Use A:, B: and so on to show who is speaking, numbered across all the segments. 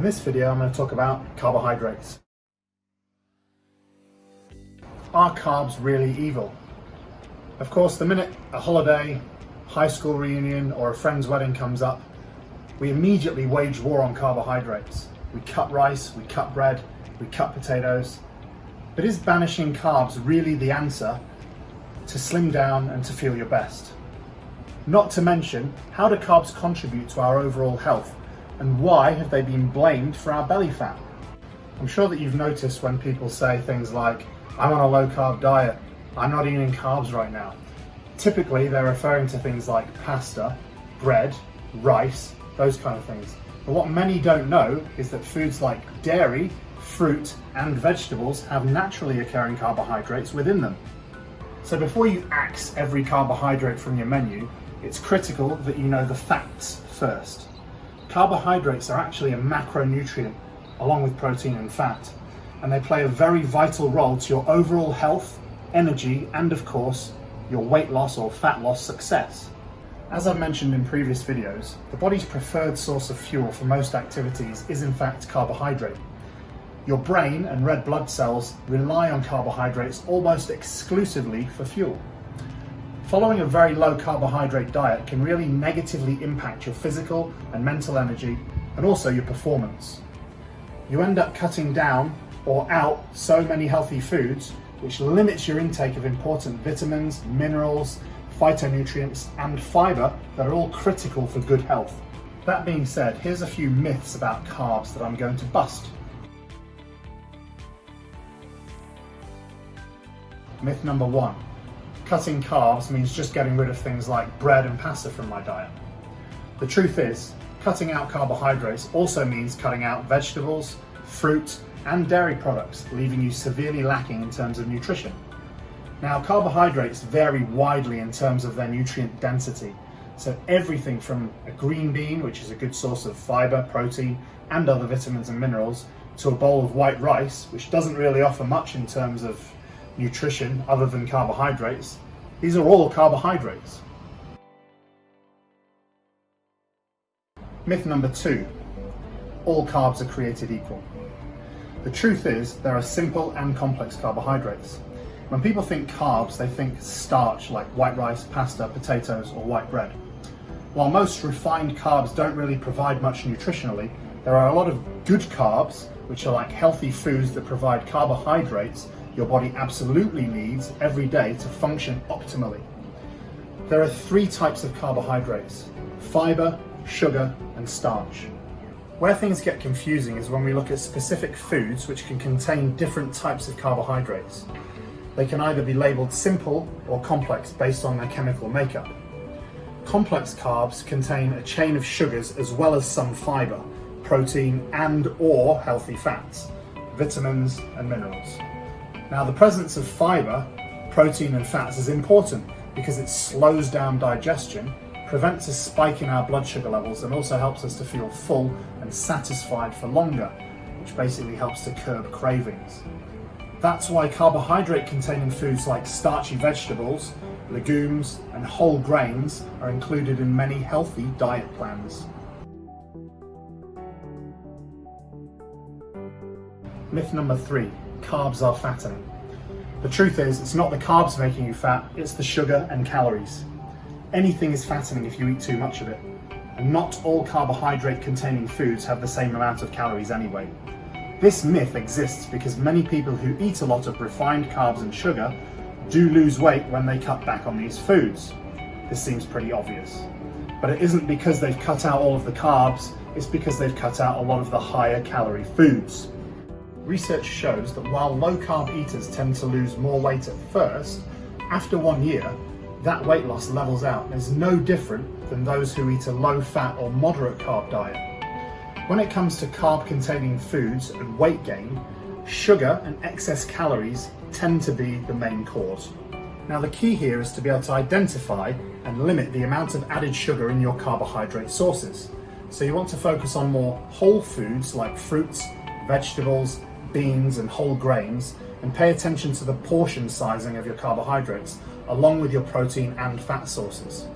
A: In this video, I'm going to talk about carbohydrates. Are carbs really evil? Of course, the minute a holiday, high school reunion, or a friend's wedding comes up, we immediately wage war on carbohydrates. We cut rice, we cut bread, we cut potatoes. But is banishing carbs really the answer to slim down and to feel your best? Not to mention, how do carbs contribute to our overall health? And why have they been blamed for our belly fat? I'm sure that you've noticed when people say things like, I'm on a low carb diet, I'm not eating carbs right now. Typically they're referring to things like pasta, bread, rice, those kind of things. But what many don't know is that foods like dairy, fruit and vegetables have naturally occurring carbohydrates within them. So before you axe every carbohydrate from your menu, it's critical that you know the facts first. Carbohydrates are actually a macronutrient along with protein and fat, and they play a very vital role to your overall health, energy, and of course, your weight loss or fat loss success. As I've mentioned in previous videos, the body's preferred source of fuel for most activities is in fact carbohydrate. Your brain and red blood cells rely on carbohydrates almost exclusively for fuel. Following a very low carbohydrate diet can really negatively impact your physical and mental energy and also your performance. You end up cutting down or out so many healthy foods, which limits your intake of important vitamins, minerals, phytonutrients and fiber that are all critical for good health. That being said, here's a few myths about carbs that I'm going to bust. Myth number 1. Cutting carbs means just getting rid of things like bread and pasta from my diet. The truth is, cutting out carbohydrates also means cutting out vegetables, fruit, and dairy products, leaving you severely lacking in terms of nutrition. Now, carbohydrates vary widely in terms of their nutrient density. So everything from a green bean, which is a good source of fiber, protein, and other vitamins and minerals, to a bowl of white rice, which doesn't really offer much in terms of nutrition other than carbohydrates. These are all carbohydrates. Myth number 2. All carbs are created equal. The truth is, there are simple and complex carbohydrates. When people think carbs, they think starch like white rice, pasta, potatoes, or white bread. While most refined carbs don't really provide much nutritionally, there are a lot of good carbs, which are like healthy foods that provide carbohydrates your body absolutely needs every day to function optimally. There are 3 types of carbohydrates: fiber, sugar, and starch. Where things get confusing is when we look at specific foods which can contain different types of carbohydrates. They can either be labeled simple or complex based on their chemical makeup. Complex carbs contain a chain of sugars as well as some fiber, protein and/or healthy fats, vitamins and minerals. Now, the presence of fiber, protein and fats is important because it slows down digestion, prevents a spike in our blood sugar levels, and also helps us to feel full and satisfied for longer, which basically helps to curb cravings. That's why carbohydrate-containing foods like starchy vegetables, legumes, and whole grains are included in many healthy diet plans. Myth number 3. Carbs are fattening. The truth is, it's not the carbs making you fat, it's the sugar and calories. Anything is fattening if you eat too much of it, and not all carbohydrate-containing foods have the same amount of calories anyway. This myth exists because many people who eat a lot of refined carbs and sugar do lose weight when they cut back on these foods. This seems pretty obvious. But it isn't because they've cut out all of the carbs, it's because they've cut out a lot of the higher calorie foods. Research shows that while low-carb eaters tend to lose more weight at first, after 1 year, that weight loss levels out and is no different than those who eat a low-fat or moderate carb diet. When it comes to carb-containing foods and weight gain, sugar and excess calories tend to be the main cause. Now, the key here is to be able to identify and limit the amount of added sugar in your carbohydrate sources. So you want to focus on more whole foods like fruits, vegetables, beans and whole grains, and pay attention to the portion sizing of your carbohydrates along with your protein and fat sources.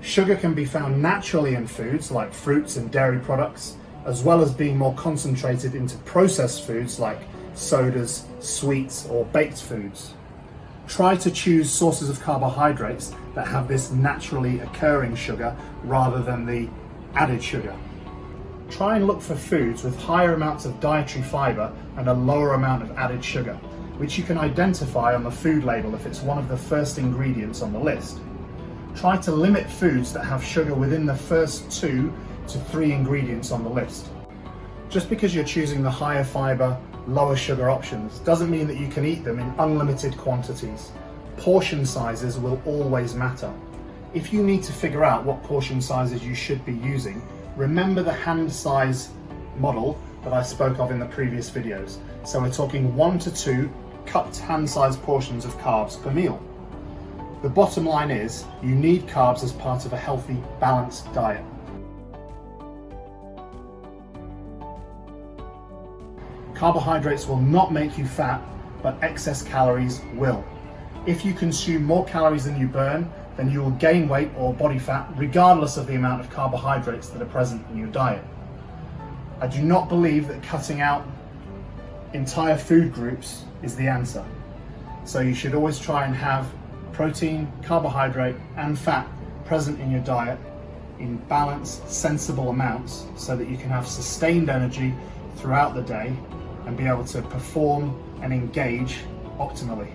A: Sugar can be found naturally in foods like fruits and dairy products, as well as being more concentrated into processed foods like sodas, sweets, or baked foods. Try to choose sources of carbohydrates that have this naturally occurring sugar rather than the added sugar. Try and look for foods with higher amounts of dietary fiber and a lower amount of added sugar, which you can identify on the food label if it's one of the first ingredients on the list. Try to limit foods that have sugar within the first 2 to 3 ingredients on the list. Just because you're choosing the higher fiber, lower sugar options doesn't mean that you can eat them in unlimited quantities. Portion sizes will always matter. If you need to figure out what portion sizes you should be using, remember the hand size model that I spoke of in the previous videos. So we're talking 1 to 2 cupped hand-sized portions of carbs per meal. The bottom line is, you need carbs as part of a healthy, balanced diet. Carbohydrates will not make you fat, but excess calories will. If you consume more calories than you burn, then you will gain weight or body fat regardless of the amount of carbohydrates that are present in your diet. I do not believe that cutting out entire food groups is the answer. So you should always try and have protein, carbohydrate, and fat present in your diet in balanced, sensible amounts so that you can have sustained energy throughout the day and be able to perform and engage optimally.